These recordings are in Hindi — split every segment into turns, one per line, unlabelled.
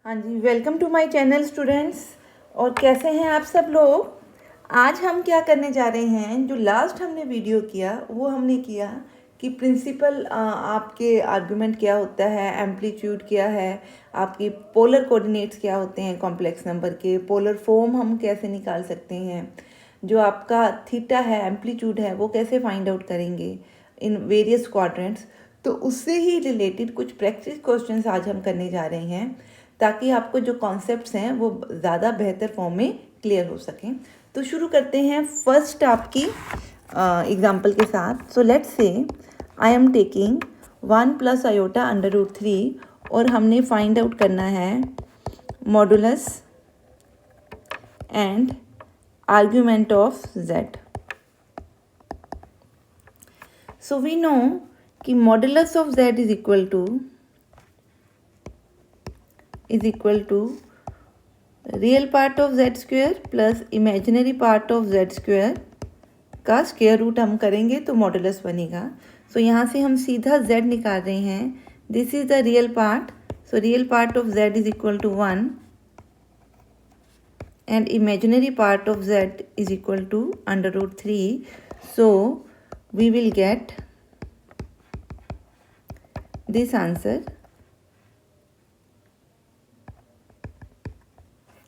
हाँ जी, welcome to my channel students. और कैसे हैं आप सब लोग। आज हम क्या करने जा रहे हैं, जो लास्ट हमने वीडियो किया वो हमने किया कि प्रिंसिपल आपके आर्गुमेंट क्या होता है, एम्पलीट्यूड क्या है, आपकी पोलर कोऑर्डिनेट्स क्या होते हैं, कॉम्प्लेक्स नंबर के पोलर फॉर्म हम कैसे निकाल सकते हैं, जो आपका थीटा है, एम्पलीट्यूड है, वो कैसे फाइंड आउट करेंगे इन वेरियस क्वाड्रेंट्स। तो उससे ही रिलेटेड कुछ प्रैक्टिस क्वेश्चंस आज हम करने जा रहे हैं, ताकि आपको जो कॉन्सेप्ट्स हैं वो ज़्यादा बेहतर फॉर्म में क्लियर हो सकें। तो शुरू करते हैं फर्स्ट आपकी एग्जांपल के साथ। So let's say I am taking 1 plus iota under root 3 और हमने फाइंड आउट करना है modulus and argument of z। So we know कि modulus of z is equal to real part of z square plus imaginary part of z square का स्क्वेयर रूट हम करेंगे तो मॉडुलस बनेगा। सो यहाँ से हम सीधा z निकाल रहे हैं। This is the real part, so real part of z is equal to 1 and imaginary part of z is equal to under root 3। So we will get this answer.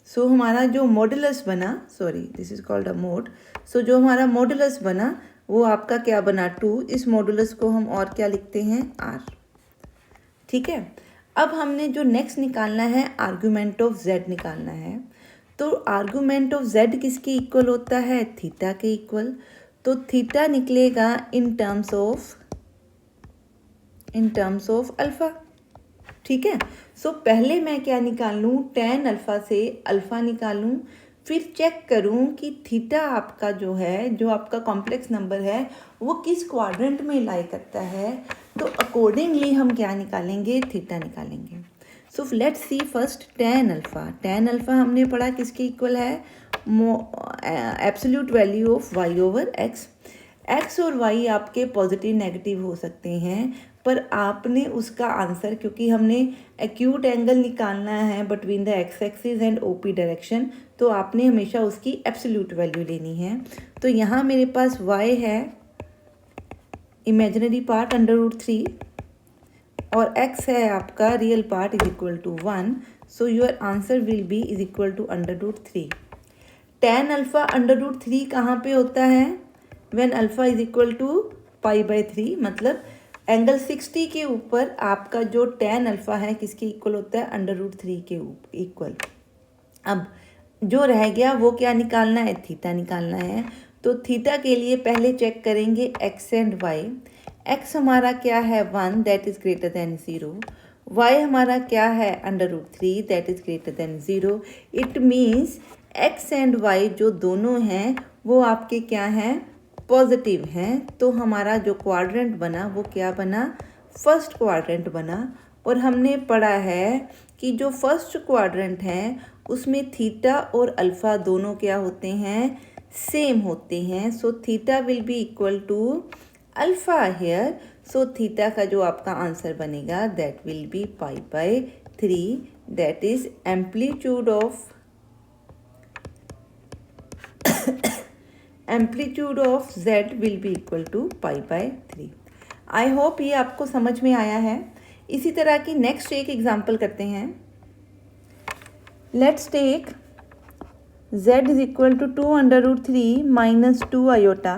So हमारा जो मॉडुलस बना, sorry this is called a mod. So जो हमारा मॉडुलस बना वो आपका क्या बना 2। इस मॉडुलस को हम और क्या लिखते हैं r। ठीक है, अब हमने जो नेक्स्ट निकालना है आर्गुमेंट ऑफ z निकालना है। तो आर्गुमेंट ऑफ z किसके इक्वल होता है, थीटा के इक्वल। तो थीटा निकलेगा इन टर्म्स ऑफ अल्फा। ठीक है, सो पहले मैं क्या निकाल लूँ, tan अल्फ़ा से अल्फ़ा निकाल लूँ, फिर चेक करूँ कि थीटा आपका जो है, जो आपका कॉम्प्लेक्स नंबर है, वो किस क्वाड्रेंट में लाई करता है। तो अकॉर्डिंगली हम क्या निकालेंगे, थीटा निकालेंगे। So let's see first tan alpha. tan alpha हमने पढ़ा किसके इक्वल है, absolute value of y over x। x और y आपके पॉजिटिव नेगेटिव हो सकते हैं, पर आपने उसका आंसर, क्योंकि हमने एक्यूट एंगल निकालना है between the x axis and OP direction, तो आपने हमेशा उसकी एब्सोल्यूट वैल्यू लेनी है। तो यहाँ मेरे पास y है इमेजिनरी पार्ट अंडर रूट 3 और x है आपका real part is equal to 1। So your answer will be is equal to under root 3। tan alpha under root 3 कहाँ पे होता है, when alpha is equal to π/3, मतलब एंगल 60 के ऊपर आपका जो tan अल्फ़ा है किसके इक्वल होता है, अंडर रूट 3 के इक्वल। अब जो रह गया वो क्या निकालना है, थीटा निकालना है। तो थीटा के लिए पहले चेक करेंगे x एंड y। x हमारा क्या है 1 that is greater than 0, y हमारा क्या है under root 3 that is greater than 0। It means x and y जो दोनों हैं वो आपके क्या हैं, पॉजिटिव हैं। तो हमारा जो क्वाड्रेंट बना वो क्या बना, फर्स्ट क्वाड्रेंट बना। और हमने पढ़ा है कि जो फर्स्ट क्वाड्रेंट है उसमें थीटा और अल्फ़ा दोनों क्या होते हैं, सेम होते हैं। So theta will be equal to alpha here. So theta का जो आपका आंसर बनेगा that will be π/3, that is amplitude of z will be equal to π/3। I hope ये आपको समझ में आया है। इसी तरह की नेक्स्ट एक एग्जांपल करते हैं। Let's take z is equal to 2 under root 3 minus 2 iota.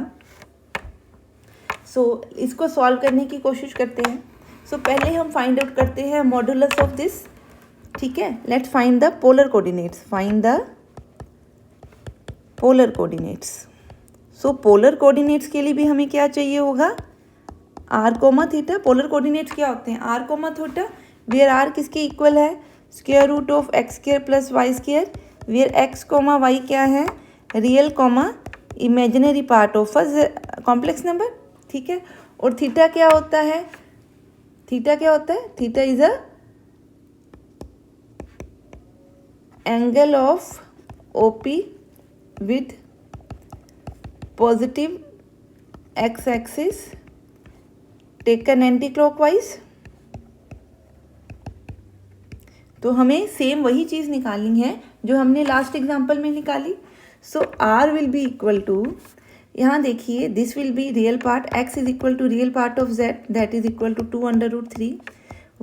So इसको सॉल्व करने की कोशिश करते हैं। सो पहले हम फाइंड आउट करते हैं मॉडुलस ऑफ दिस। ठीक है, let's find the polar coordinates. Find the polar coordinates. So polar coordinates के लिए भी हमें क्या चाहिए होगा, r comma theta. Polar coordinates क्या होते हैं, r comma theta, where r किसके इक्वल है, square root of x square plus y square, where x comma y क्या है, real comma imaginary part of a complex number. ठीक है, और थीटा क्या होता है, theta is a angle of OP with positive x axis taken anti clockwise. तो हमें सेम वही चीज़ निकालनी है जो हमने लास्ट एग्जाम्पल में निकाली। So r will be equal to, यहाँ देखिए this will be real part, x is equal to real part of z that is equal to 2√3,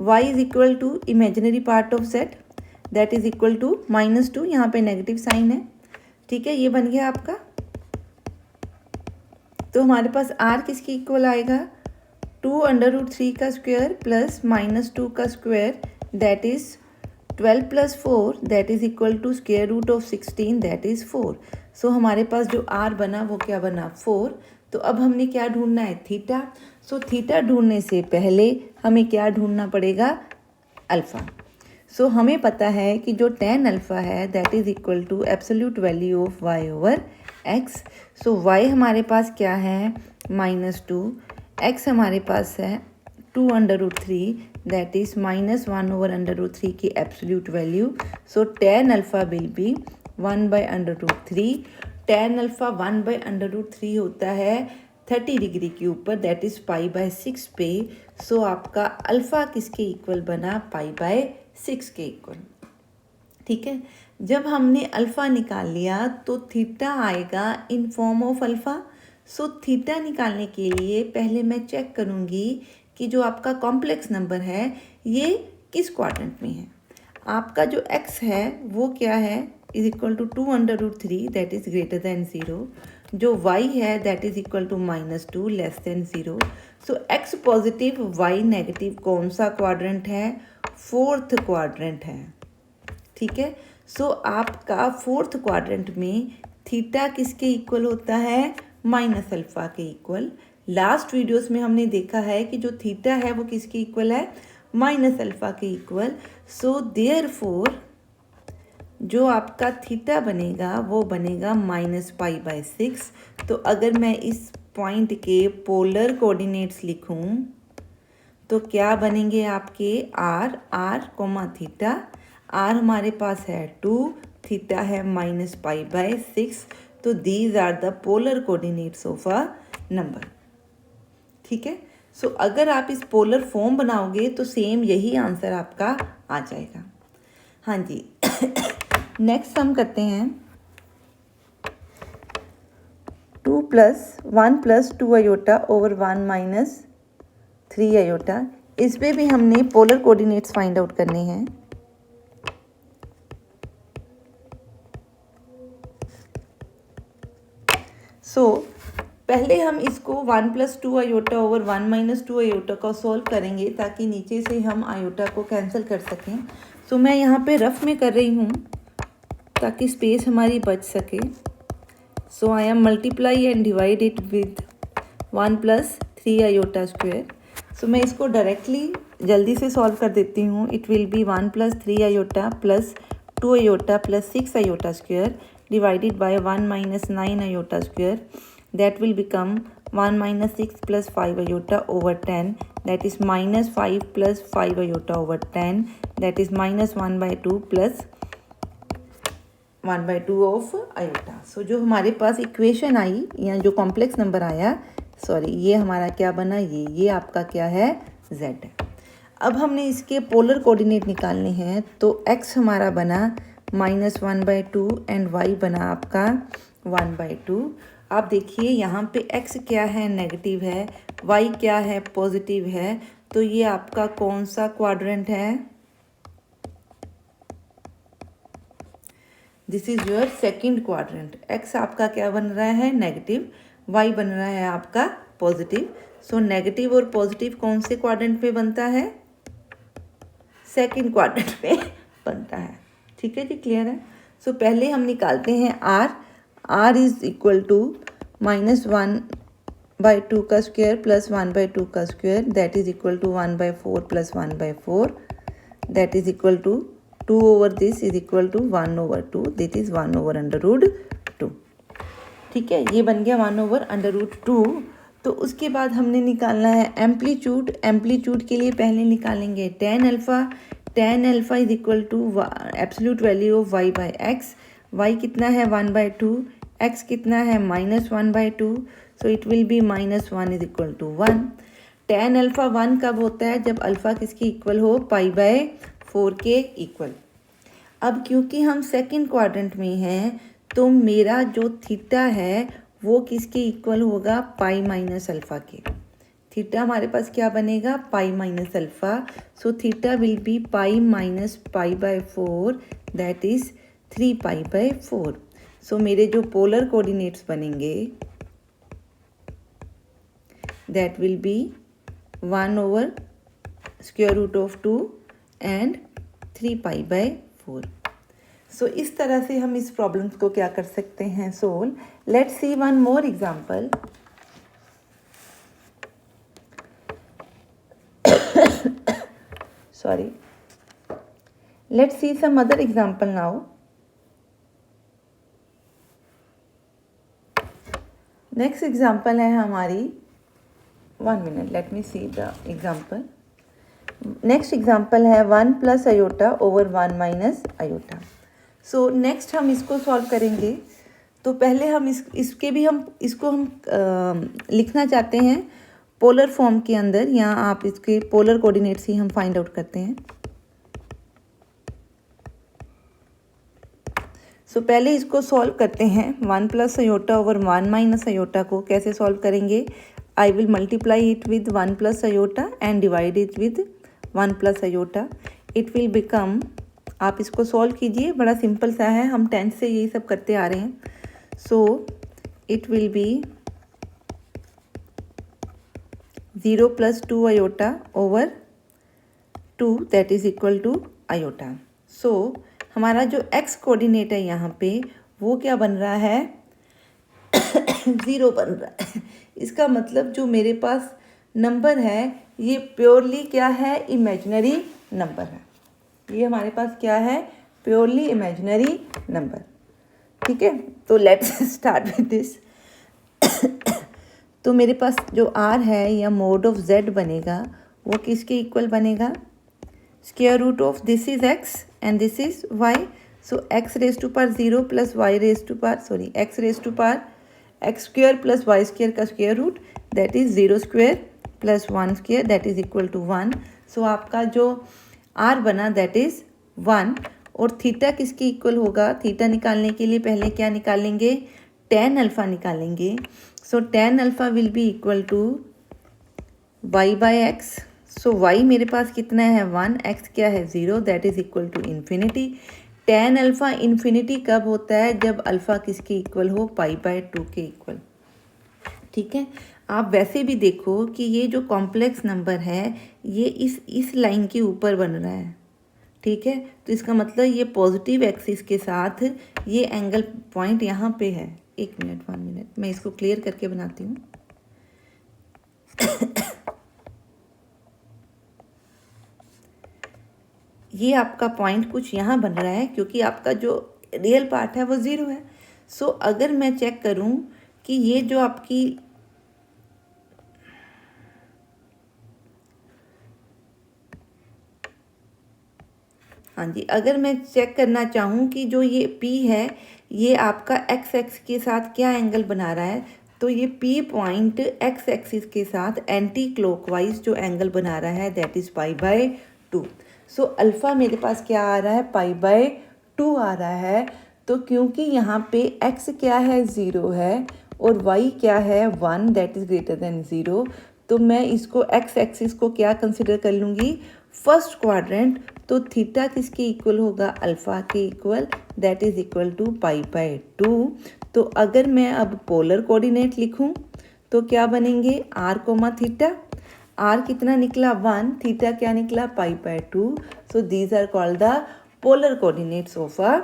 y is equal to imaginary part of z that is equal to -2, यहाँ पे नेगेटिव साइन है। ठीक है, ये बन गया आपका। तो हमारे पास आर किसके इक्वल आएगा, 2√3 का स्क्वायर प्लस -2 का square that is 12 + 4 that is equal to square root of 16 that is 4। So हमारे पास जो आर बना वो क्या बना, 4। तो अब हमने क्या ढूंढना है, थीटा। सो थीटा ढूंढने से पहले हमें क्या ढूंढना पड़ेगा, अल्फ़ा। सो हमें पता है कि जो tan अल्फ़ा है that is equal to absolute value of y over x। So y हमारे पास क्या है, -2, x हमारे पास है 2√3 दैट इज़ -1 ओवर √3 की absolute value. So tan alpha will B 1/√3। tan alpha 1/√3 होता है 30 डिग्री के ऊपर दैट इज़ π/6 पे। सो आपका अल्फ़ा किसके इक्वल बना, π/6 के इक्वल। ठीक है, जब हमने अल्फ़ा निकाल लिया तो थीटा आएगा in form of alpha. So theta निकालने के लिए पहले मैं चेक करूँगी कि जो आपका कॉम्प्लेक्स नंबर है ये किस क्वाड्रेंट में है। आपका जो x है वो क्या है, is equal to 2√3 that is greater than 0। जो y है that is equal to -2 less than 0। So x positive y negative कौन सा क्वाड्रेंट है, 4th क्वाड्रेंट है। ठीक है, सो आपका 4th क्वाड्रेंट में थीटा किसके इक्वल होता है, माइनस अल्फ़ा के इक्वल। लास्ट वीडियोस में हमने देखा है कि जो थीटा है वो किसके इक्वल है, माइनस अल्फ़ा के इक्वल। सो देयरफॉर जो आपका थीटा बनेगा वो बनेगा -π/6। तो अगर मैं इस पॉइंट के पोलर कोऑर्डिनेट्स लिखूं तो क्या बनेंगे आपके, r कोमा थीटा। r हमारे पास है 2, थीटा है -π/6। तो these are the polar coordinates of a number. ठीक है, सो अगर आप इस पोलर फॉर्म बनाओगे तो सेम यही आंसर आपका आ जाएगा। हाँ जी, नेक्स्ट हम करते हैं 2 + 1 + 2 आयोटा ओवर 1 - 3 आयोटा। इस पे भी हमने पोलर कोऑर्डिनेट्स फाइंड आउट करने हैं। सो पहले हम इसको 1 + 2 आयोटा ओवर 1 - 2 आयोटा का सॉल्व करेंगे ताकि नीचे से हम आयोटा को कैंसिल कर सकें। सो मैं यहाँ पे रफ में कर रही हूँ ताकि स्पेस हमारी बच सके। So I am multiply and divide it with 1 + 3 iota square. So मैं इसको डायरेक्टली जल्दी से सॉल्व कर देती हूँ। It will be 1 + 3 iota plus 2 iota plus 6 iota square divided by 1 - 9 iota square, that will become 1 - 6 + 5 iota over 10, that is -5 + 5 iota over 10, that is -1/2 plus 1/2 of iota। सो जो हमारे पास इक्वेशन आई या जो कॉम्प्लेक्स नंबर आया, सॉरी ये हमारा क्या बना, ये आपका क्या है, z है। अब हमने इसके पोलर कोऑर्डिनेट निकालने हैं। तो x हमारा बना -1/2 एंड y बना आपका 1/2। आप देखिए यहाँ पे x क्या है, नेगेटिव है, y क्या है, पॉजिटिव है। तो ये आपका कौन सा क्वाड्रेंट है, this is your second quadrant. x आपका क्या बन रहा है, नेगेटिव, y बन रहा है आपका पॉजिटिव। सो नेगेटिव और पॉजिटिव कौन से क्वाड्रेंट पे बनता है, सेकंड क्वाड्रेंट पे बनता है। ठीक है जी, क्लियर है। सो पहले हम निकालते हैं r इज इक्वल टू -1/2 का स्क्वायर प्लस 1/2 का square that is equal to 1/4 plus 1/4 that is equal to 2 over this is equal to 1/2 that is 1/√2। ठीक है, ये बन गया 1/√2। तो उसके बाद हमने निकालना है एम्पलीट्यूड। एम्पलीट्यूड के लिए पहले निकालेंगे tan alpha. tan alpha is equal to absolute value of y/x। y कितना है, 1/2, x कितना है, -1/2। So it will be -1 is equal to 1। tan alpha 1 कब होता है, जब अल्फ़ा किसकी इक्वल हो, π/4 4 के इक्वल। अब क्योंकि हम सेकंड क्वाड्रेंट में हैं तो मेरा जो थीटा है वो किसके इक्वल होगा, पाई माइनस अल्फ़ा के। थीटा हमारे पास क्या बनेगा, पाई minus alpha. So theta will be pi minus pi by 4 that is 3 pi by 4। सो मेरे जो पोलर कोऑर्डिनेट्स बनेंगे that will be 1 over square root of 2 and 3 pi by 4। सो इस तरह से हम इस प्रॉब्लम्स को क्या कर सकते हैं, solve. Let's see one more example. Sorry, let's see some other example now. Next example है हमारी, 1 minute, let me see the example. Next example है 1 plus iota over 1 minus iota. So नेक्स्ट हम इसको सॉल्व करेंगे। तो पहले हम इसको हम लिखना चाहते हैं पोलर फॉर्म के अंदर, या आप इसके पोलर कोऑर्डिनेट्स ही हम फाइंड आउट करते हैं। सो पहले इसको सॉल्व करते हैं। 1 plus iota over 1 minus iota को कैसे सॉल्व करेंगे, I will multiply it with 1 plus iota and divide it with 1 plus iota. It will become, आप इसको सॉल्व कीजिए, बड़ा सिंपल सा है, हम 10th से यही सब करते आ रहे हैं। So it will B 0 plus 2 iota over 2 that is equal to iota। सो हमारा जो x कोऑर्डिनेट है यहाँ पे वो क्या बन रहा है, 0 बन रहा है। इसका मतलब जो मेरे पास नंबर है ये प्योरली क्या है, इमेजिनरी नंबर है। ये हमारे पास क्या है, प्योरली इमेजिनरी नंबर। ठीक है, तो लेट्स स्टार्ट विद दिस। तो मेरे पास जो r है या मोड ऑफ z बनेगा वो किसके इक्वल बनेगा, square root of this is x and this is y। So x raise to power 0 plus y raise to power x raise to power x square plus y square का square root that is 0 square plus 1 square that is equal to 1। So आपका जो r बना दैट इज़ 1। और थीटा किसके इक्वल होगा, थीटा निकालने के लिए पहले क्या निकालेंगे, tan अल्फ़ा निकालेंगे। So tan alpha will be equal to y by x. So y मेरे पास कितना है 1, x क्या है 0 that is equal to infinity. tan alpha infinity कब होता है, जब अल्फ़ा किसके इक्वल हो, पाई बाय 2 के इक्वल। ठीक है, आप वैसे भी देखो कि ये जो कॉम्प्लेक्स नंबर है ये इस लाइन के ऊपर बन रहा है। ठीक है, तो इसका मतलब ये पॉजिटिव एक्सिस के साथ ये एंगल पॉइंट यहाँ पे है। 1 मिनट मैं इसको क्लियर करके बनाती हूँ। ये आपका पॉइंट कुछ यहाँ बन रहा है क्योंकि आपका जो रियल पार्ट है वो 0 है। सो अगर मैं चेक करूँ कि ये जो आपकी अगर मैं चेक करना चाहूँ कि जो ये P है ये आपका x एक्स के साथ क्या एंगल बना रहा है, तो ये P पॉइंट x एक्सिस के साथ एंटी क्लॉकवाइज जो एंगल बना रहा है that is pi by 2। So alpha मेरे पास क्या आ रहा है, पाई बाय 2 आ रहा है। तो क्योंकि यहाँ पे x क्या है 0 है और y क्या है 1 दैट इज़ ग्रेटर देन 0, तो मैं इसको x एक्सिस को क्या कंसिडर कर लूँगी, फर्स्ट क्वाड्रेंट। तो थीटा किसके इक्वल होगा, अल्फ़ा के इक्वल that is equal to pi by 2। तो अगर मैं अब पोलर कोऑर्डिनेट लिखूँ तो क्या बनेंगे, r कोमा थीटा। r कितना निकला 1, थीटा क्या निकला pi by 2। So these are called the polar coordinates of a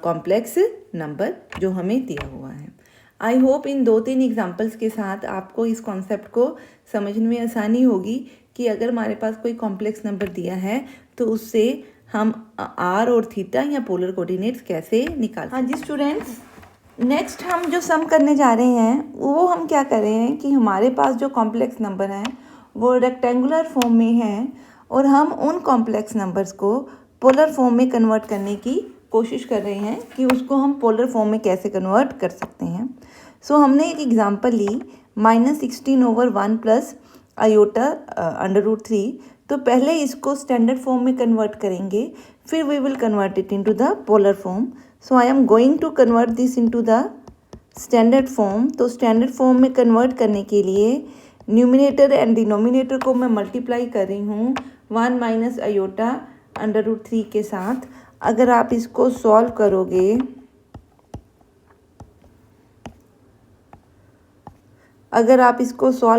complex number जो हमें दिया हुआ है। आई होप इन 2-3 एग्जाम्पल्स के साथ आपको इस कॉन्सेप्ट को समझने में आसानी होगी कि अगर हमारे पास कोई कॉम्प्लेक्स नंबर दिया है तो उससे हम r और थीटा या पोलर कोऑर्डिनेट्स कैसे निकाल। हाँ जी स्टूडेंट्स, नेक्स्ट हम जो सम करने जा रहे हैं वो हम क्या कर रहे हैं कि हमारे पास जो कॉम्प्लेक्स नंबर हैं वो रेक्टेंगुलर फॉर्म में हैं और हम उन कॉम्प्लेक्स नंबर्स को पोलर फॉर्म में कन्वर्ट करने की कोशिश कर रहे हैं कि उसको हम पोलर फॉर्म में कैसे कन्वर्ट कर सकते हैं। सो हमने एक एग्जांपल ली -16/1 + आयोटा √3। तो पहले इसको स्टैंडर्ड फॉर्म में कन्वर्ट करेंगे, फिर we will convert it into the polar form. So I am going to convert this into the standard form. तो स्टैंडर्ड फॉर्म में कन्वर्ट करने के लिए न्यूमिनेटर एंड डिनोमिनेटर को मैं मल्टीप्लाई कर रही हूँ 1 माइनस आयोटा √3 के साथ। अगर आप इसको सॉल्व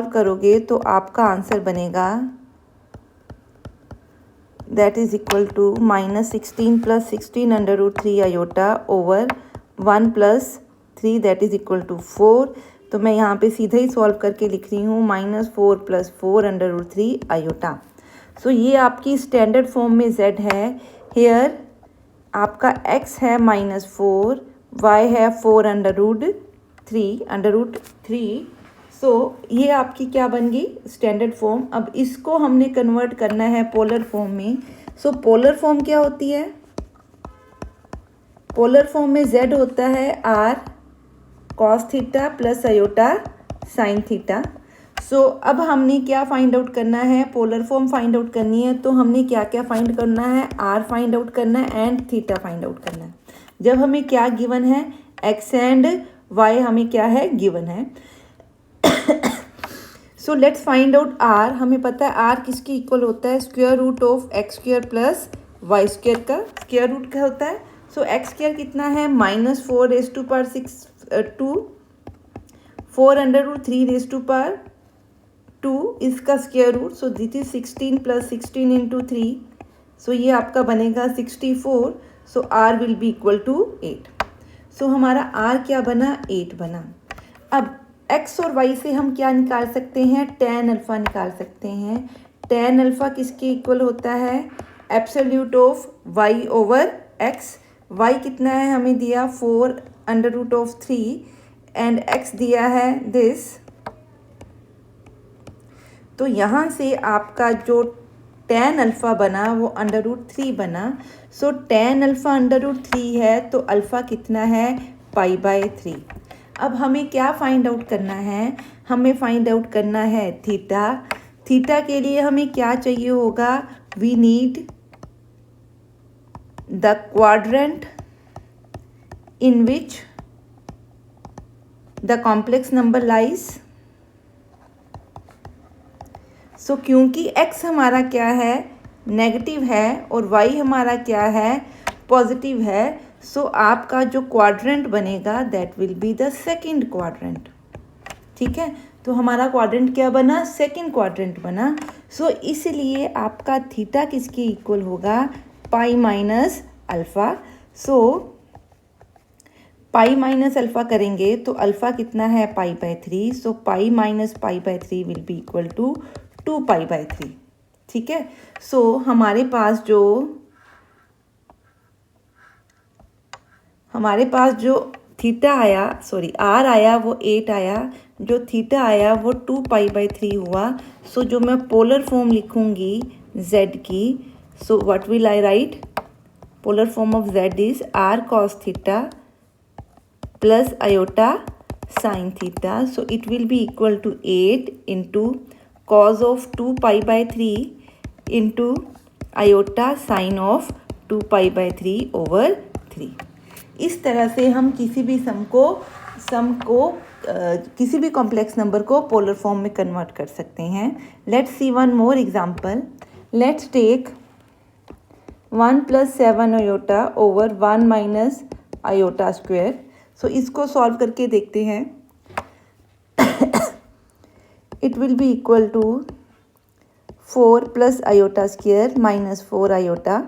करोगे, तो आपका आंसर बनेगा that is equal to -16 + 16 √3 iota over 1 + 3 that is equal to 4। तो मैं यहाँ पे सीधे ही सॉल्व करके लिख रही हूँ -4 + 4 √3 आयोटा। सो ये आपकी स्टैंडर्ड फॉर्म में z है। हेयर आपका x है -4, y है 4 √3। सो ये आपकी क्या बन गई स्टैंडर्ड फॉर्म। अब इसको हमने कन्वर्ट करना है पोलर फॉर्म में। सो पोलर फॉर्म क्या होती है? पोलर फॉर्म में z होता है r cos theta plus iota sine theta. So अब हमने क्या फाइंड आउट करना है? पोलर फॉर्म फाइंड आउट करनी है। तो हमने क्या क्या फाइंड करना है? r फाइंड आउट करना है एंड थीटा फाइंड आउट करना है। जब हमें क्या गिवन है? x एंड y हमें क्या है? गिवन है। So let's find out r। हमें पता है r किसके इक्वल होता है? Square root of x² plus y² का स्क्वायर रूट क्या होता है? सो x² कितना है? -4 raised to power 6 2 4 √3 / 2 इसका square root. So this is 16 + 16 × 3। So ये आपका बनेगा 64। So r will be equal to 8। So हमारा r क्या बना? 8 बना। अब x और y से हम क्या निकाल सकते हैं? tan अल्फ़ा निकाल सकते हैं। tan अल्फ़ा किसके इक्वल होता है? Absolute of y over x। y कितना है? हमें दिया 4 √3 एंड x दिया है दिस। तो यहाँ से आपका जो tan अल्फ़ा बना वो √3 बना। सो tan अल्फ़ा √3 है तो अल्फ़ा कितना है? π/3। अब हमें क्या फाइंड आउट करना है? हमें फाइंड आउट करना है थीटा। थीटा के लिए हमें क्या चाहिए होगा? We need the quadrant in which the complex number lies. So क्योंकि x हमारा क्या है? नेगेटिव है और y हमारा क्या है? पॉजिटिव है। सो आपका जो क्वाड्रेंट बनेगा that will be the second quadrant. ठीक है, तो हमारा क्वाड्रेंट क्या बना? सेकंड क्वाड्रेंट बना। सो इसलिए आपका थीटा किसके इक्वल होगा? Pi minus alpha. So pi minus alpha करेंगे तो अल्फ़ा कितना है? π/3। So pi minus π/3 will be equal to 2π/3। ठीक है, सो हमारे पास जो थीटा आया, सॉरी r आया वो 8 आया, जो थीटा आया वो 2π/3 हुआ। सो जो मैं पोलर फॉर्म लिखूंगी z की, so what will I write? Polar form of z is r cos theta plus iota sine theta. So it will be equal to 8 × cos of 2π/3 × iota sine of 2π/3/3। इस तरह से हम किसी भी किसी भी कॉम्प्लेक्स नंबर को पोलर फॉर्म में कन्वर्ट कर सकते हैं। Let's see one more example. Let's take 1 + 7 iota over 1 minus iota square. So इसको सॉल्व करके देखते हैं। It will be equal to 4 + iota square -4 iota.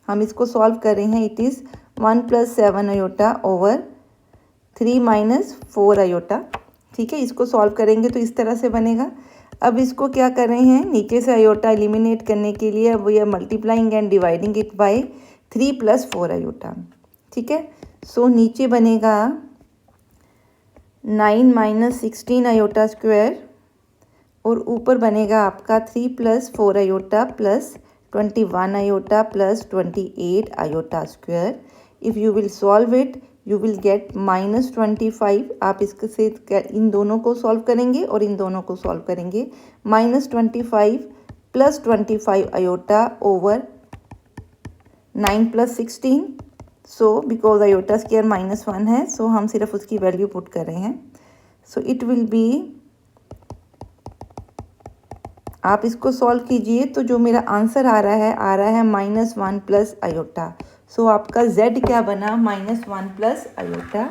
हम इसको सॉल्व कर रहे हैं। It is 1 + 7 iota over 3 - 4 iota. ठीक है, इसको सॉल्व करेंगे तो इस तरह से बनेगा। अब इसको क्या कर रहे हैं? नीचे से आयोटा एलिमिनेट करने के लिए अब we are multiplying and dividing it by 3 + 4 iota. ठीक है, सो नीचे बनेगा 9 - 16 आयोटा स्क्वायर और ऊपर बनेगा आपका 3 + 4 iota plus 21 iota plus 28 iota square. If you will solve it, you will get -25। आप इसके से इन दोनों को सॉल्व करेंगे और इन दोनों को सॉल्व करेंगे। -25 + 25 iota over 9 + 16। So because iota square -1 है, सो हम सिर्फ उसकी वैल्यू पुट कर रहे हैं। सो इट विल बी, आप इसको सॉल्व कीजिए तो जो मेरा आंसर आ रहा है -1 + आयोटा। सो आपका z क्या बना, -1 + आयोटा।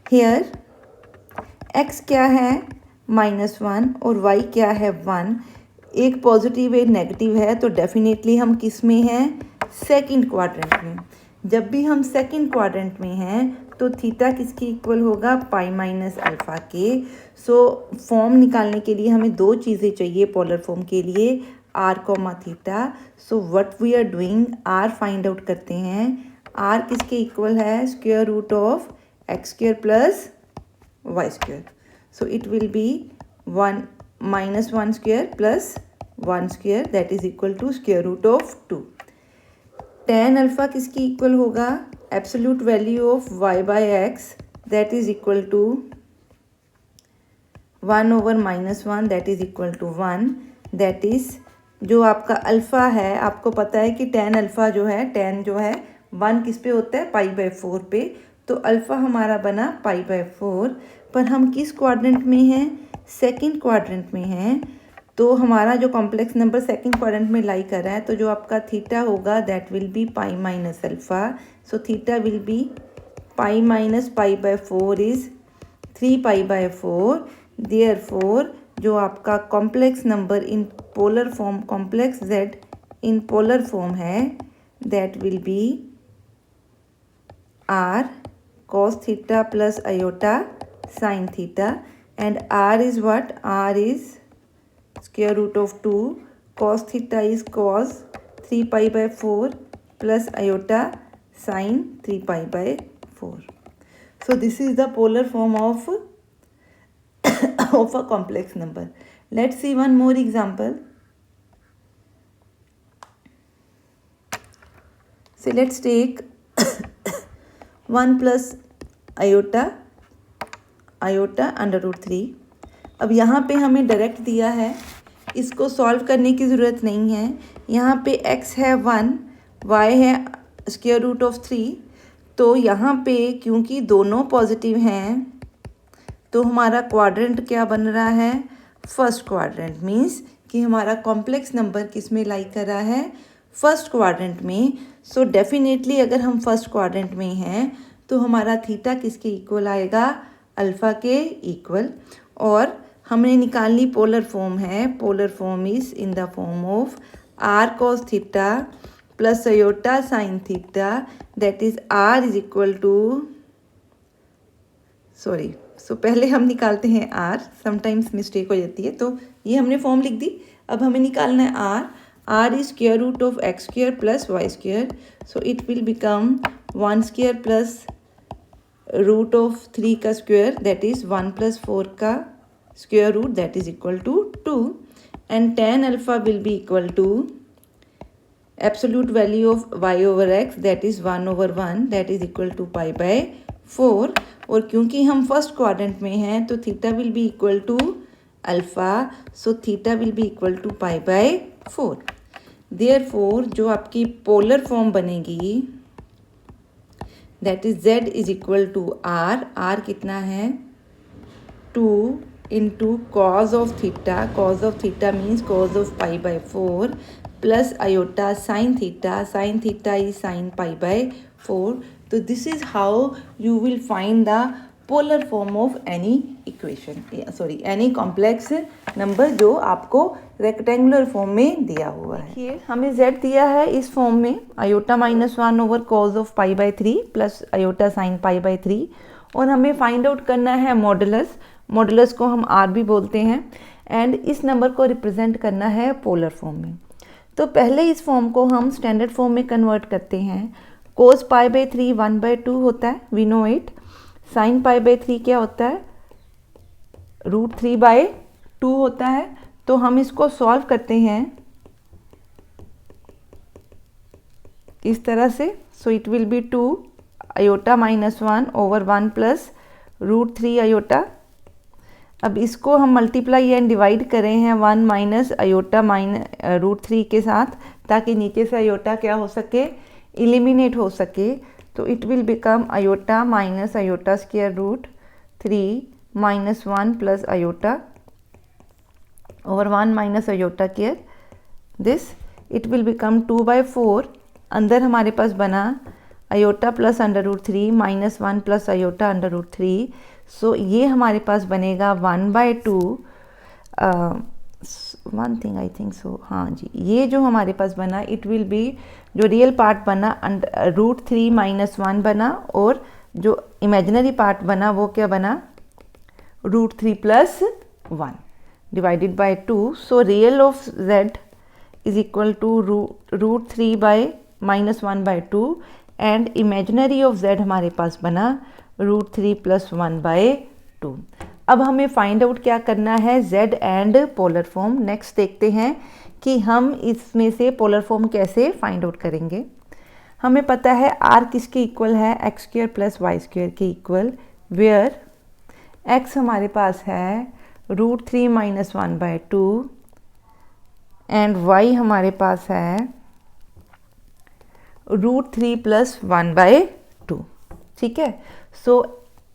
हेयर x क्या है -1 और y क्या है 1। एक पॉजिटिव एक नेगेटिव है, तो डेफिनेटली हम किस में हैं, सेकंड क्वाड्रेंट में। जब भी हम सेकंड क्वाड्रेंट में हैं तो थीटा किसके इक्वल होगा, पाई माइनस अल्फ़ा के। सो फॉर्म निकालने के लिए हमें दो चीज़ें चाहिए पोलर फॉर्म के लिए, r comma theta. So what we are doing, r find out करते हैं। आर किसके इक्वल है, square root of x² + y²। So it will be 1 -1² + 1² that is equal to square root of 2। tan alpha किसकी इक्वल होगा, absolute value of y/x that is equal to 1 over -1 that is equal to 1। That is जो आपका अल्फ़ा है, आपको पता है कि tan अल्फ़ा जो है, tan जो है 1 किस पे होता है, π/4 पे। तो अल्फ़ा हमारा बना π/4। पर हम किस क्वाड्रेंट में हैं, सेकंड क्वाड्रेंट में हैं। तो हमारा जो कॉम्प्लेक्स नंबर सेकंड क्वाड्रेंट में लाई कर रहा है, तो जो आपका थीटा होगा that will be pi minus alpha. So theta will be pi minus π/4 is 3π/4। Therefore जो आपका complex number in polar form, complex z in polar form है, that will be r cos theta plus iota sin theta, and r is what, r is square root of 2, cos theta is cos 3π/4 plus iota sin 3π/4. So this is the polar form of of a complex number. Let's see one more example. So let's take 1 + iota √3। अब यहाँ पे हमें डायरेक्ट दिया है, इसको सॉल्व करने की ज़रूरत नहीं है। यहाँ पे x है 1, y है स्क्वायर रूट ऑफ 3। तो यहाँ पे क्योंकि दोनों पॉजिटिव हैं तो हमारा क्वाड्रेंट क्या बन रहा है, फर्स्ट क्वाड्रेंट। मीन्स कि हमारा कॉम्प्लेक्स नंबर किस में लाई कर रहा है, फर्स्ट क्वाड्रेंट में। सो डेफिनेटली अगर हम फर्स्ट क्वाड्रेंट में हैं तो हमारा थीटा किसके इक्वल आएगा, अल्फ़ा के इक्वल। और हमने निकालनी पोलर फॉर्म है, polar form is in the form of r cos theta plus iota sine theta, that is r is equal to, sorry, so पहले हम निकालते हैं r, समटाइम्स मिस्टेक हो जाती है। तो ये हमने फॉर्म लिख दी। अब हमें निकालना है r is square root of x² + y²। So it will become 1² plus root of 3 का स्क्वायर दैट इज 1 + 4 का square root that is equal to 2। And tan alpha will be equal to absolute value of y/x that is 1 over 1 that is equal to π/4। और क्योंकि हम फर्स्ट क्वाड्रेंट में हैं तो theta will be equal to alpha, so theta will be equal to π/4। Therefore जो आपकी पोलर फॉर्म बनेगी that is z is equal to r कितना है 2 into cos of theta means cos of π/4 plus iota sine theta is sine π/4। तो this is how you will find the polar form of any equation, sorry any complex number जो आपको रेक्टेंगुलर फॉर्म में दिया हुआ है। देखिए हमें z दिया है इस फॉर्म में, iota -1 over cos of π/3 plus iota sine π/3। और हमें फाइंड आउट करना है मॉडुलस को हम r भी बोलते हैं। एंड इस नंबर को रिप्रेजेंट करना है पोलर फॉर्म में। तो पहले इस फॉर्म को हम स्टैंडर्ड फॉर्म में कन्वर्ट करते हैं। cos π/3 1/2 होता है, वी नो इट। साइन π/3 क्या होता है, √3/2 होता है। तो हम इसको सॉल्व करते हैं इस तरह से। So it will be 2 iota -1 over 1 plus √3 iota. अब इसको हम मल्टीप्लाई एंड डिवाइड करें हैं 1 माइनस अयोटा √3 के साथ, ताकि नीचे से अयोटा क्या हो सके, एलिमिनेट हो सके। तो it will become iota minus iota square √3 minus 1 plus iota over 1 minus iota care this, it will become 2/4। अंदर हमारे पास बना iota plus √3 minus 1 plus iota √3। So ये हमारे पास बनेगा 1/2। One thing I think so, हाँ जी, ये जो हमारे पास बना इट विल बी, जो रियल पार्ट बना √3 माइनस 1 बना, और जो इमेजिनरी पार्ट बना वो क्या बना, √3 plus 1 divided by 2। So real of z is equal to √3 by -1/2 and imaginary of z हमारे पास बना √3 प्लस 1/2। अब हमें फाइंड आउट क्या करना है, z and polar form. Next देखते हैं कि हम इसमें से पोलर फॉर्म कैसे फाइंड आउट करेंगे। हमें पता है r किसके इक्वल है, x² प्लस y² के इक्वल, वेयर x हमारे पास है √3 माइनस 1/2 एंड y हमारे पास है √3 प्लस 1/2। ठीक है, सो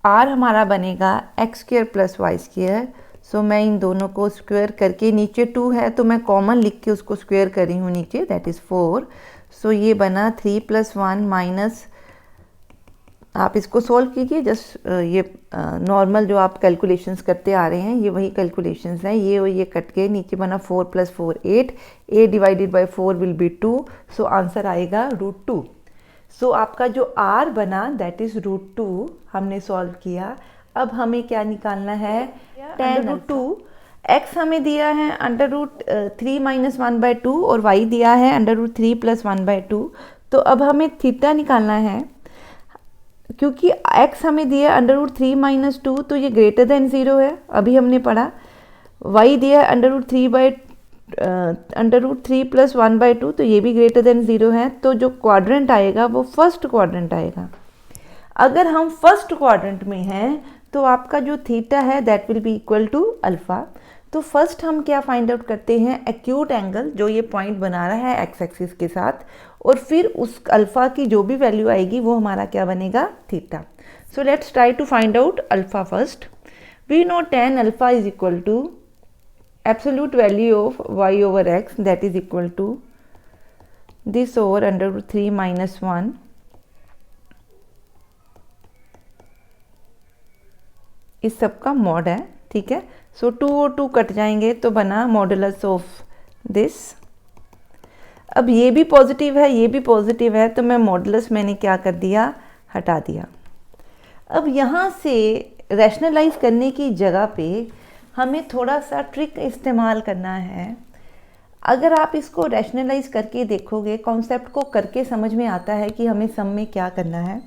r हमारा बनेगा x² प्लस y²। सो मैं इन दोनों को स्क्वायर करके, नीचे 2 है तो मैं कॉमन लिख के उसको स्क्वायर कर रही हूँ नीचे, दैट इज़ 4। सो ये बना 3 प्लस 1 माइनस, आप इसको सॉल्व कीजिए, जस्ट ये नॉर्मल जो आप कैलकुलेशंस करते आ रहे हैं ये वही कैलकुलेशंस हैं। ये और ये कट के नीचे बना 4 plus 4 8, 8 divided by 4 will be 2। So answer आएगा √2। सो आपका जो r बना दैट इज़ √2 हमने सॉल्व किया। अब हमें क्या निकालना है, tan √2। x हमें दिया है √3 माइनस 1/2 और y दिया है √3 प्लस 1/2। तो अब हमें थीटा निकालना है, क्योंकि x हमें दिया √3 माइनस 2 तो ये ग्रेटर देन 0 है, अभी हमने पढ़ा। y दिया √3 प्लस 1/2 तो ये भी ग्रेटर देन 0 है। तो जो क्वाड्रेंट आएगा वो फर्स्ट क्वाड्रेंट आएगा। अगर हम फर्स्ट क्वाड्रेंट में हैं तो आपका जो थीटा है that will be equal to alpha. तो फर्स्ट हम क्या फाइंड आउट करते हैं, एक्यूट एंगल जो ये पॉइंट बना रहा है एक्स एक्सिस के साथ, और फिर उस अल्फ़ा की जो भी वैल्यू आएगी वो हमारा क्या बनेगा, theta. So let's try to find out alpha first. We know tan alpha is equal to absolute value of y over x, that is equal to this over √3 minus 1 इस सब का मॉड है। ठीक है, सो 2 और 2 कट जाएंगे तो बना मॉडुलस ऑफ दिस। अब ये भी पॉजिटिव है ये भी पॉजिटिव है तो मैं मॉडुलस मैंने क्या कर दिया, हटा दिया। अब यहाँ से रैशनलाइज करने की जगह पे हमें थोड़ा सा ट्रिक इस्तेमाल करना है। अगर आप इसको रैशनलाइज करके देखोगे, कॉन्सेप्ट को करके समझ में आता है कि हमें सम में क्या करना है।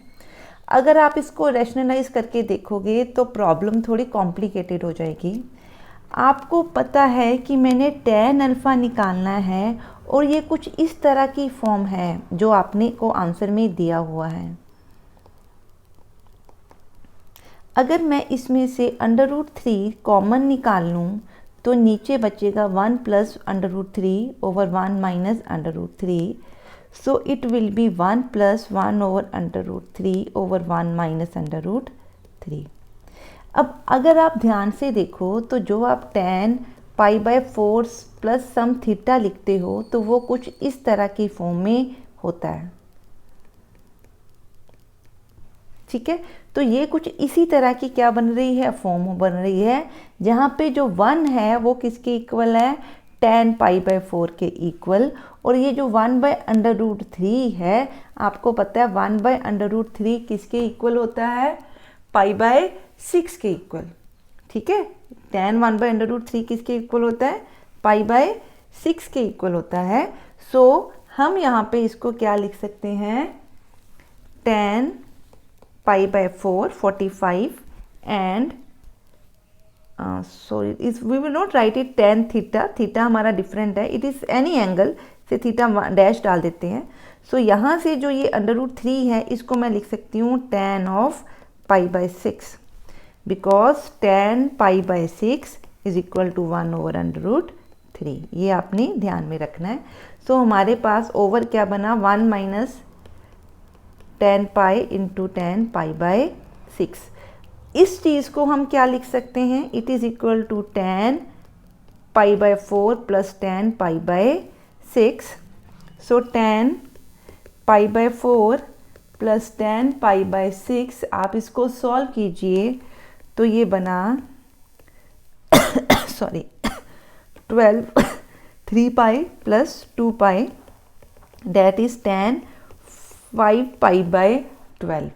अगर आप इसको रैशनलाइज करके देखोगे तो प्रॉब्लम थोड़ी कॉम्प्लिकेटेड हो जाएगी। आपको पता है कि मैंने tan अल्फ़ा निकालना है और ये कुछ इस तरह की फॉर्म है जो आपने को आंसर में दिया हुआ है। अगर मैं इसमें से √3 कॉमन निकाल लूँ तो नीचे बचेगा 1 plus √3 over 1 minus √3। So it will be 1 plus 1 over √3 over 1 minus √3। अब अगर आप ध्यान से देखो तो जो आप tan π/4 प्लस सम थीटा लिखते हो तो वो कुछ इस तरह की फॉर्म में होता है। ठीक है, तो ये कुछ इसी तरह की क्या बन रही है, फॉर्म बन रही है, जहाँ पे जो 1 है वो किसके इक्वल है, tan π/4 के इक्वल। और ये जो 1/√3 है, आपको पता है 1/√3 किसके इक्वल होता है, π/6 के इक्वल। ठीक है, tan 1/√3 किसके इक्वल होता है, π/6 के इक्वल होता है। सो हम यहाँ पे इसको क्या लिख सकते हैं, tan π/4 45 and so we will not write it tan theta, theta हमारा डिफरेंट है, it is any angle से थीटा डैश डाल देते हैं। सो यहाँ से जो ये √3 है इसको मैं लिख सकती हूँ tan of π/6, because tan π/6 is equal to 1/√3। ये आपने ध्यान में रखना है। सो हमारे पास ओवर क्या बना, 1 माइनस tan π इंटू tan π/6। इस चीज़ को हम क्या लिख सकते हैं, it is equal to tan π/4 plus tan π/6। So tan π/4 plus tan π/6, आप इसको सॉल्व कीजिए तो ये बना sorry 12 3π plus 2π that is tan 5π/12।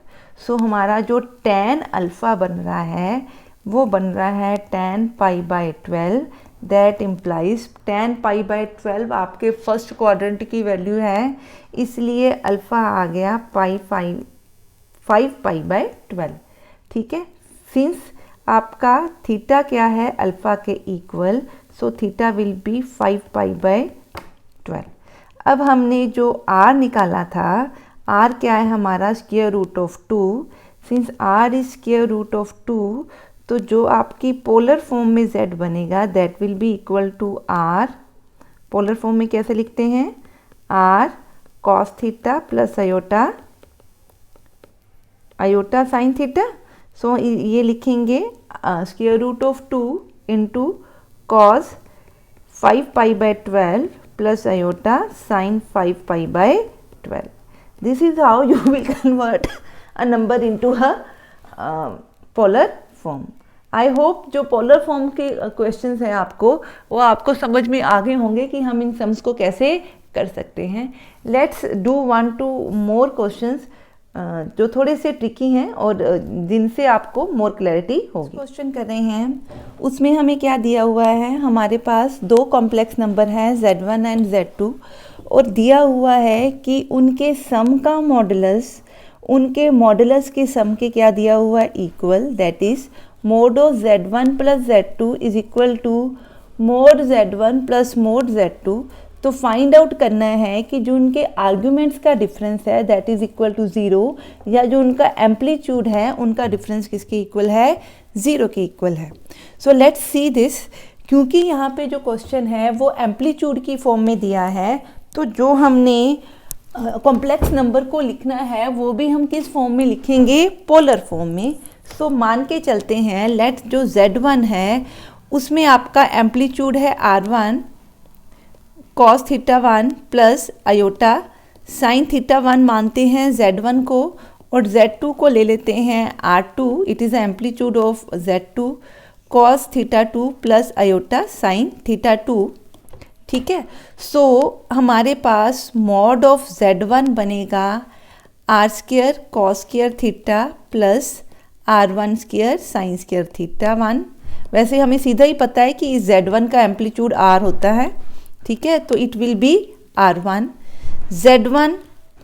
सो हमारा जो tan अल्फ़ा बन रहा है वो बन रहा है tan π/12। दैट इम्प्लाइज tan π/12 आपके फर्स्ट क्वाड्रेंट की वैल्यू है, इसलिए अल्फ़ा आ गया 5π/12। ठीक है, सिंस आपका थीटा क्या है अल्फ़ा के equal, so theta will be 5π/12। अब हमने जो r निकाला था, r क्या है हमारा square root of 2। Since r is square root of 2, तो जो आपकी पोलर फॉर्म में z बनेगा that will be equal to r, polar form में कैसे लिखते हैं, r cos theta plus iota sine theta. So ये लिखेंगे square root of 2 into cos 5π/12 plus iota sine 5π/12। This is how you will convert a number into a polar form. I hope जो पोलर फॉर्म के क्वेश्चंस हैं आपको वो आपको समझ में आ गए होंगे कि हम इन सम्स को कैसे कर सकते हैं। लेट्स डू 1-2 मोर क्वेश्चंस जो थोड़े से ट्रिकी हैं और जिनसे आपको मोर क्लैरिटी होगी। क्वेश्चन कर रहे हैं, उसमें हमें क्या दिया हुआ है, हमारे पास दो कॉम्प्लेक्स नंबर हैं Z1 एंड Z2 और दिया हुआ है कि उनके सम का मॉडुलस, उनके मॉडुलस के सम के क्या दिया हुआ है, equal. That is mod of Z1 plus Z2 is equal to mod Z1 plus mod Z2। तो फाइंड आउट करना है कि जो उनके आर्ग्यूमेंट्स का डिफरेंस है दैट इज इक्वल टू 0, या जो उनका एम्पलीट्यूड है उनका डिफरेंस किसके इक्वल है, 0 के इक्वल है। So let's see this. क्योंकि यहाँ पे जो क्वेश्चन है वो एम्पलीट्यूड की फॉर्म में दिया है, तो जो हमने कॉम्प्लेक्स नंबर को लिखना है वो भी हम किस फॉर्म में लिखेंगे, पोलर फॉर्म में। सो मान के चलते हैं, लेट जो Z1 है उसमें आपका एम्पलीट्यूड है R1 cos theta 1 plus iota sine theta 1 मानते हैं Z1 को, और Z2 को ले लेते हैं R2, it is amplitude of Z2 cos theta 2 plus iota sine theta 2। ठीक है, सो हमारे पास मॉड ऑफ Z1 बनेगा R² cos square theta plus R1 square sine square theta 1। वैसे हमें सीधा ही पता है कि इस Z1 का एम्पलीट्यूड R होता है। ठीक है, तो it will be R1। Z1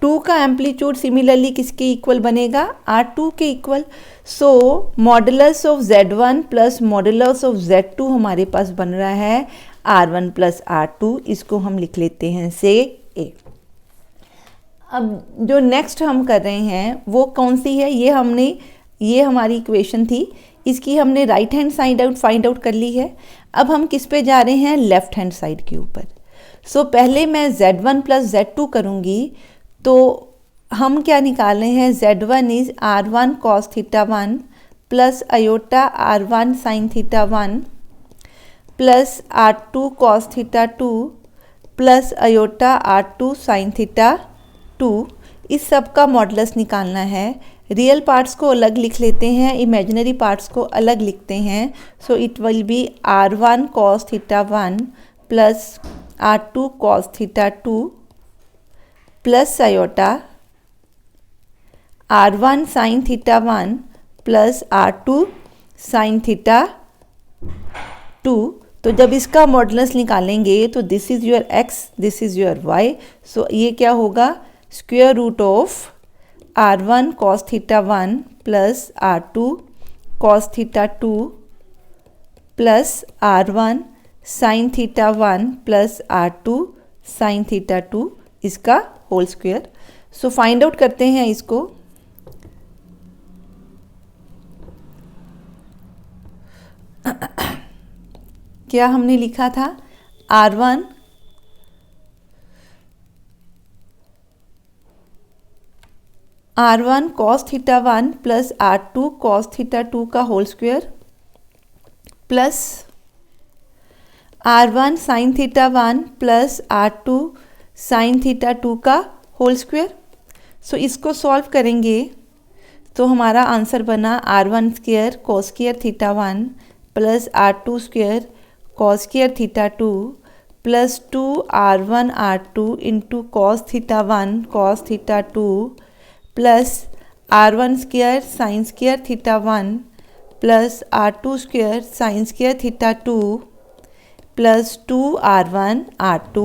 2 का एम्पलीट्यूड सिमिलरली किसके इक्वल बनेगा, R2 के equal. So modulus of Z1 plus modulus of Z2 हमारे पास बन रहा है R1 प्लस R2। इसको हम लिख लेते हैं से A। अब जो नेक्स्ट हम कर रहे हैं वो कौन सी है, ये हमारी इक्वेशन थी, इसकी हमने right hand side find out कर ली है। अब हम किस पे जा रहे हैं, लेफ्ट हैंड साइड के ऊपर। सो पहले मैं Z1 प्लस Z2 करूँगी, तो हम क्या निकाल रहे हैं, Z1 is R1 cos theta 1 plus iota R1 sine theta 1 plus R2 cos theta 2 plus iota R2 sine theta 2। इस सब का मॉडुलस निकालना है। रियल पार्ट्स को अलग लिख लेते हैं, इमेजिनरी पार्ट्स को अलग लिखते हैं। So it will be R1 cos theta 1 plus R2 cos theta 2 plus iota R1 sine theta 1 plus R2 sine theta 2। तो जब इसका मॉडुलस निकालेंगे तो this is your x, this is your y। So ये क्या होगा, square root of R1 cos theta 1 plus R2 cos theta 2 plus R1 sine theta 1 plus R2 sine theta 2 इसका whole square. So find out करते हैं इसको। क्या हमने लिखा था, R1 cos theta 1 plus R2 cos theta 2 का whole square plus R1 sine theta 1 plus R2 sine theta 2 का होल स्क्वायर। सो इसको सॉल्व करेंगे तो हमारा आंसर बना R1 square cos square theta 1 plus R2 square cos square theta 2 plus 2R1 R2 into cos theta 1 cos theta 2 plus R1 square sine square theta 1 plus R2 square sine square theta 2 plus 2R1 R2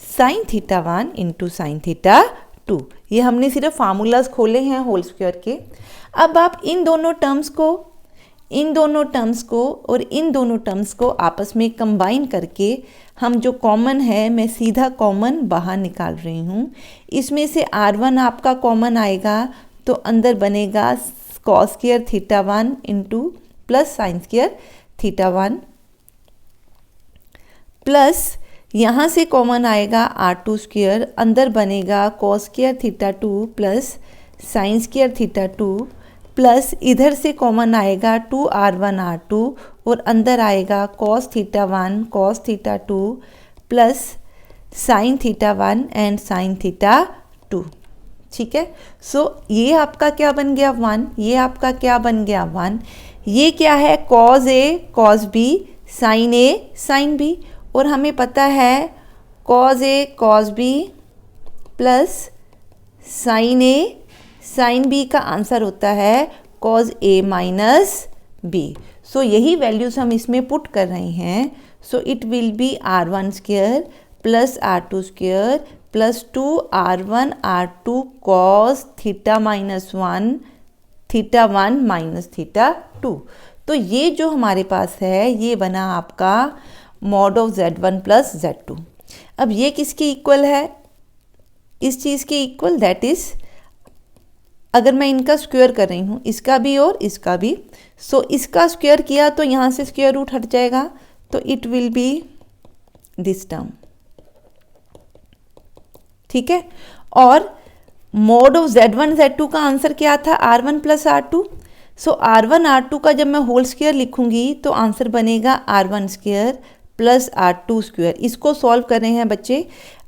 sine theta 1 into sine theta 2। ये हमने सिर्फ फार्मूलाज खोले हैं होल स्क्वायर के। अब आप इन दोनों टर्म्स को और इन दोनों टर्म्स को आपस में कंबाइन करके हम जो कॉमन है, मैं सीधा कॉमन बाहर निकाल रही हूँ। इसमें से R1 आपका कॉमन आएगा तो अंदर बनेगा cos square theta 1 into plus sine square theta 1 plus यहाँ से कॉमन आएगा R2 स्क्वायर, अंदर बनेगा cos square theta 2 plus sine square theta 2 plus इधर से कॉमन आएगा 2R1 R2 और अंदर आएगा cos theta 1 cos theta 2 plus sign theta 1 and sign theta 2। ठीक है। सो ये आपका क्या बन गया 1, ये आपका क्या बन गया 1। ये क्या है, cos A cos B sin A sin B, और हमें पता है cos A cos B plus sin A sin B का आंसर होता है cos A माइनस B। सो यही वैल्यूज़ हम इसमें पुट कर रहे हैं। So it will be R1 square plus R2 square plus 2R1 R2 cos theta minus 1 theta 1 minus theta 2। तो ये जो हमारे पास है ये बना आपका mod of Z1 plus Z2। अब ये किसके इक्वल है, इस चीज़ के इक्वल, दैट इज़ अगर मैं इनका स्क्वायर कर रही हूँ, इसका भी और इसका भी, सो इसका स्क्वायर किया तो यहाँ से स्क्वायर रूट हट जाएगा, तो it will B this term. ठीक है। और मॉड ऑफ Z1 Z2 का आंसर क्या था, R1 प्लस R2। सो R1 R2 का जब मैं होल स्क्वायर लिखूंगी तो आंसर बनेगा R1 square plus R2 square. इसको सॉल्व कर रहे हैं बच्चे।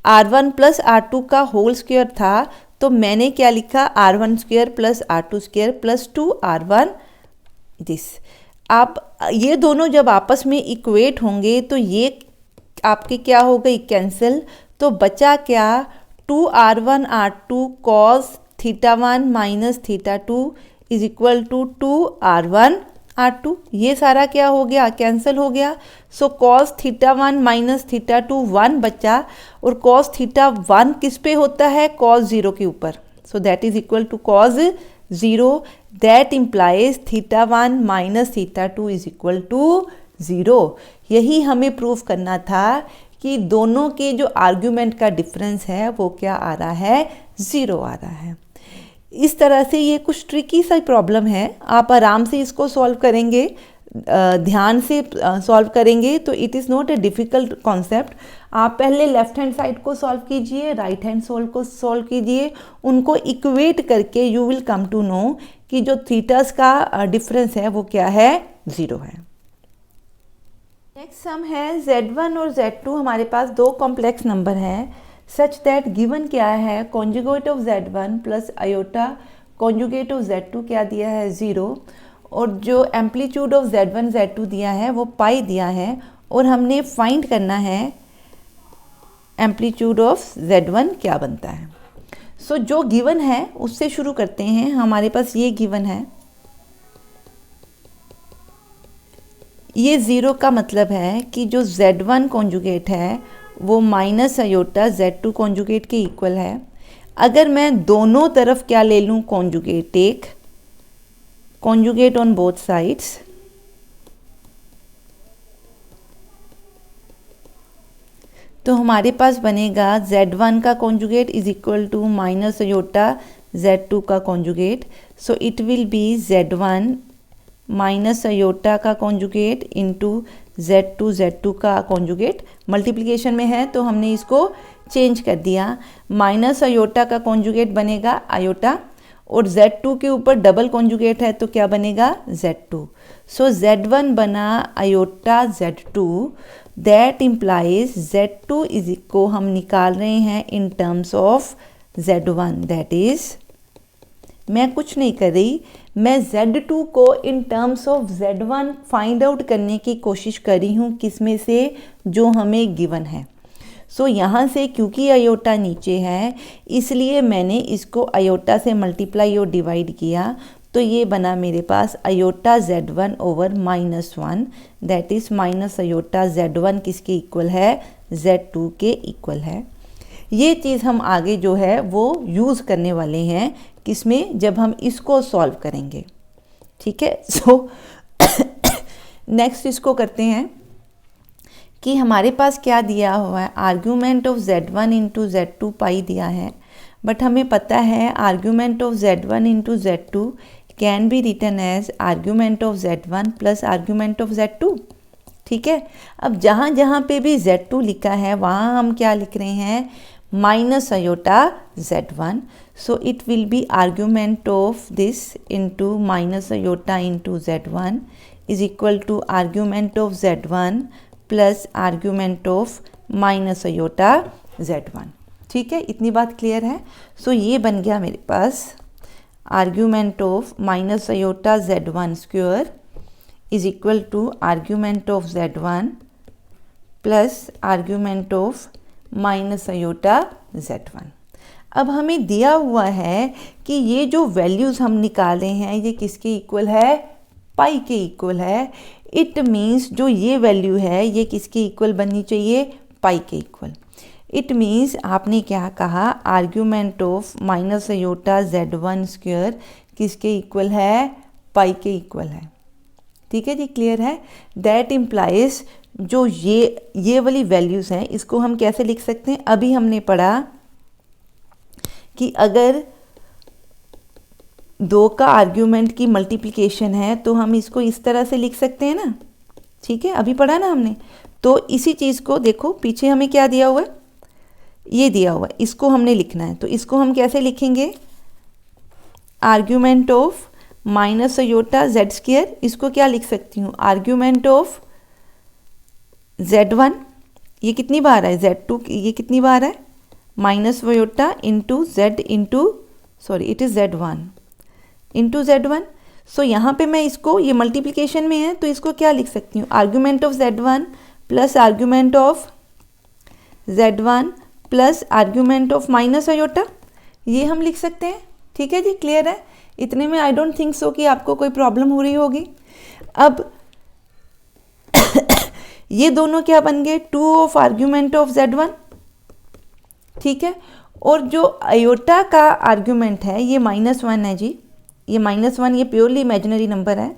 R1 प्लस R2 का होल स्क्वायर था तो मैंने क्या लिखा, R1 square plus R2 square plus 2R1 this. आप ये दोनों जब आपस में इक्वेट होंगे तो ये आपके क्या हो गई, कैंसिल। तो बचा क्या, 2R1 R2 cos theta 1 minus theta 2 is equal to 2R1 R2। ये सारा क्या हो गया, कैंसिल हो गया। सो cos थीटा 1 माइनस थीटा 2 1 बचा, और cos थीटा 1 किस पे होता है, cos 0 के ऊपर। So that is equal to cos 0। That implies theta 1 minus theta 2 is equal to 0। यही हमें प्रूव करना था कि दोनों के जो आर्ग्यूमेंट का डिफरेंस है वो क्या आ रहा है, 0 आ रहा है। इस तरह से ये कुछ ट्रिकी सा प्रॉब्लम है, आप आराम से इसको सॉल्व करेंगे, ध्यान से सॉल्व करेंगे तो it is not a difficult concept. आप पहले लेफ्ट हैंड साइड को सॉल्व कीजिए, राइट हैंड साइड को सॉल्व कीजिए, उनको इक्वेट करके you will come to know कि जो थीटास का डिफरेंस है वो क्या है, 0 है। नेक्स्ट सम है Z1 और Z2, हमारे पास दो कॉम्प्लेक्स नंबर हैं सच दैट गिवन क्या है, conjugate of Z1 plus iota conjugate of Z2 क्या दिया है, 0, और जो एम्पलीट्यूड ऑफ Z1 Z2 दिया है वो पाई दिया है, और हमने फाइंड करना है एम्पलीट्यूड ऑफ Z1 क्या बनता है। सो जो गिवन है उससे शुरू करते हैं। हमारे पास ये गिवन है, ये 0 का मतलब है कि जो Z1 कॉन्जुगेट है वो माइनस आयोटा Z2 कॉन्जुगेट के इक्वल है। अगर मैं दोनों तरफ क्या ले लूँ, conjugate, take conjugate on both sides, तो हमारे पास बनेगा z1 का conjugate is equal to minus iota z2 का conjugate. So it will be z1 minus iota का कॉन्जुगेट इंटू z2 का कॉन्जुगेट. मल्टीप्लिकेशन में है तो हमने इसको चेंज कर दिया. माइनस अयोटा का कॉन्जुगेट बनेगा अयोटा और z2 के ऊपर डबल कॉन्जुगेट है तो क्या बनेगा z2. सो z1 बना aorta z2. That implies z2 is को हम निकाल रहे हैं in terms of z1. That is मैं कुछ नहीं कर रही, मैं z2 को in terms of z1 find out करने की कोशिश कर रही हूँ. किस में से? जो हमें गिवन है. सो यहाँ से क्योंकि अयोटा नीचे है इसलिए मैंने इसको अयोटा से मल्टीप्लाई और डिवाइड किया. तो ये बना मेरे पास iota z1 over -1. That is minus iota z1 किसके इक्वल है? z2 के इक्वल है. ये चीज़ हम आगे जो है वो यूज़ करने वाले हैं किसमें? जब हम इसको सॉल्व करेंगे. ठीक है. सो नेक्स्ट इसको करते हैं कि हमारे पास क्या दिया हुआ है. Argument of z1 into z2 पाई दिया है. बट हमें पता है argument of z1 into z2 can be written as argument of z1 plus argument of z2. ठीक है. अब जहाँ जहाँ पे भी z2 लिखा है वहाँ हम क्या लिख रहे हैं? Minus iota z1. So it will be argument of this into minus iota into z1 is equal to argument of z1 plus argument of minus iota z1. ठीक है. इतनी बात क्लियर है. सो ये बन गया मेरे पास argument of minus iota z1 square is equal to argument of z1 plus argument of minus iota z1. अब हमें दिया हुआ है कि ये जो वैल्यूज़ हम निकाल रहे हैं ये किसके इक्वल है? पाई के इक्वल है. इट मीन्स जो ये वैल्यू है ये किसके इक्वल बननी चाहिए? पाई के इक्वल. इट मीन्स आपने क्या कहा? Argument of minus iota z1 square किसके इक्वल है? पाई के इक्वल है. ठीक है जी. क्लियर है. दैट इम्प्लाइज जो ये वाली वैल्यूज़ हैं इसको हम कैसे लिख सकते हैं? अभी हमने पढ़ा कि अगर 2 का आर्ग्यूमेंट की मल्टीप्लिकेशन है तो हम इसको इस तरह से लिख सकते हैं ना. ठीक है. अभी पढ़ा ना हमने. तो इसी चीज़ को देखो पीछे हमें क्या दिया हुआ है? ये दिया हुआ है. इसको हमने लिखना है. तो इसको हम कैसे लिखेंगे? Argument of minus aorta z square. इसको क्या लिख सकती हूँ? Argument of z1. ये कितनी बार है? z2. ये कितनी बार है? Minus iota into z into sorry it is z1 into z1. सो यहाँ पे मैं इसको ये मल्टीप्लिकेशन में है तो इसको क्या लिख सकती हूँ? Argument of z1 plus argument of z1 plus argument of minus aorta. ये हम लिख सकते हैं. ठीक है जी. क्लियर है. इतने में आई डोंट थिंक सो कि आपको कोई प्रॉब्लम हो रही होगी. अब ये दोनों क्या बन गए? 2 ऑफ आर्ग्यूमेंट ऑफ z1. ठीक है. और जो अयोटा का आर्ग्यूमेंट है ये -1 है जी. ये -1 ये प्योरली इमेजिनरी नंबर है.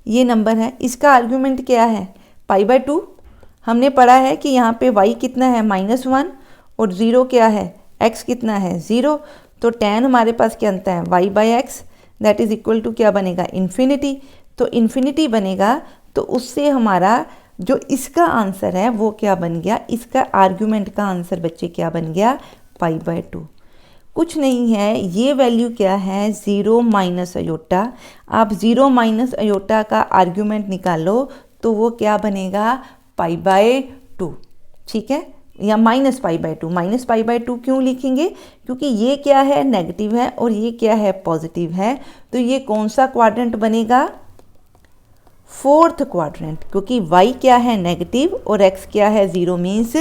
ये नंबर है. इसका आर्ग्यूमेंट क्या है? π/2. हमने पढ़ा है कि यहाँ पे y कितना है? -1 और 0 क्या है? x कितना है? 0. तो tan हमारे पास क्या बनता है? y/x. That is equal to क्या बनेगा? इन्फिनिटी. तो इन्फिनिटी बनेगा. तो उससे हमारा जो इसका आंसर है वो क्या बन गया? इसका आर्ग्यूमेंट का आंसर बच्चे क्या बन गया? π/2. कुछ नहीं है. ये वैल्यू क्या है? 0 माइनस अयोटा. आप 0 माइनस अयोटा का आर्ग्यूमेंट निकालो तो वो क्या बनेगा? π/2. ठीक है. या -π/2. -π/2 क्यों लिखेंगे? क्योंकि ये क्या है? नेगेटिव है और ये क्या है? पॉजिटिव है. तो ये कौन सा क्वाड्रेंट बनेगा? 4th quadrant. क्योंकि y क्या है? नेगेटिव और x क्या है? 0 मीन्स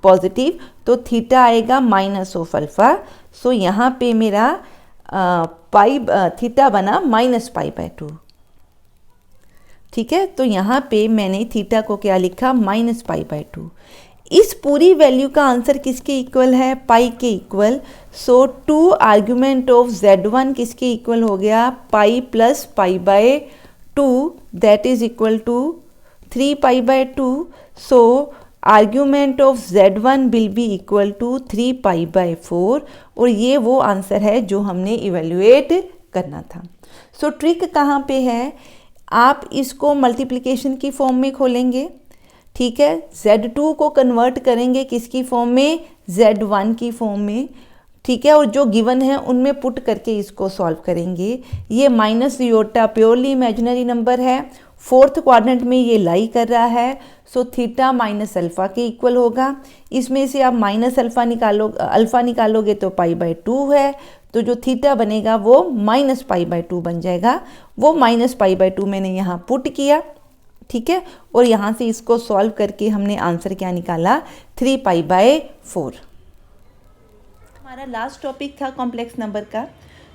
पॉजिटिव. तो थीटा आएगा माइनस ऑफ अल्फा. सो यहाँ पे मेरा थीटा बना -π/2. ठीक है. तो यहाँ पे मैंने थीटा को क्या लिखा? -π/2. इस पूरी वैल्यू का आंसर किसके इक्वल है? पाई के equal. So 2 argument of z1 किसके इक्वल हो गया? Pi plus π/2. That is equal to 3π/2. So argument of Z1 will be equal to 3π/4 और ये वो आंसर है जो हमने इवेल्युएट करना था। सो ट्रिक कहाँ पे है, आप इसको मल्टीप्लिकेशन की फॉर्म में खोलेंगे, ठीक है, Z2 को कन्वर्ट करेंगे किसकी फॉर्म में, Z1 की फॉर्म में, ठीक है, और जो गिवन है उनमें पुट करके इसको सॉल्व करेंगे। ये minus iota purely imaginary number है, फोर्थ क्वाड्रेंट में ये लाई कर रहा है, सो थीटा माइनस अल्फ़ा के इक्वल होगा। इसमें से आप माइनस अल्फ़ा निकालोगे तो π/2 है, तो जो थीटा बनेगा वो -π/2 बन जाएगा। वो -π/2 मैंने यहाँ पुट किया, ठीक है, और यहाँ से इसको सॉल्व करके हमने आंसर क्या निकाला, 3π/4। हमारा लास्ट टॉपिक था कॉम्प्लेक्स नंबर का।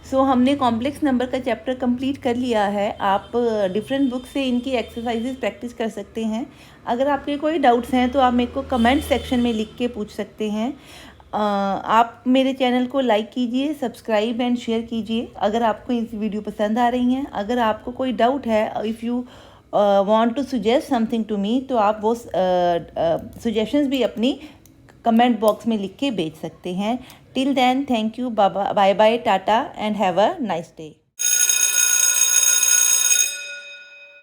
सो हमने कॉम्प्लेक्स नंबर का चैप्टर कंप्लीट कर लिया है। आप डिफरेंट बुक से इनकी एक्सरसाइजेज प्रैक्टिस कर सकते हैं। अगर आपके कोई डाउट्स हैं तो आप मेरे को कमेंट सेक्शन में लिख के पूछ सकते हैं। आप मेरे चैनल को लाइक कीजिए, सब्सक्राइब एंड शेयर कीजिए अगर आपको इस वीडियो पसंद आ रही हैं। अगर आपको कोई डाउट है, if you want to suggest something to me, तो आप वो सजेशंस भी अपनी कमेंट बॉक्स में लिख के भेज सकते हैं। Till then, thank you, bye bye, tata and have a nice day.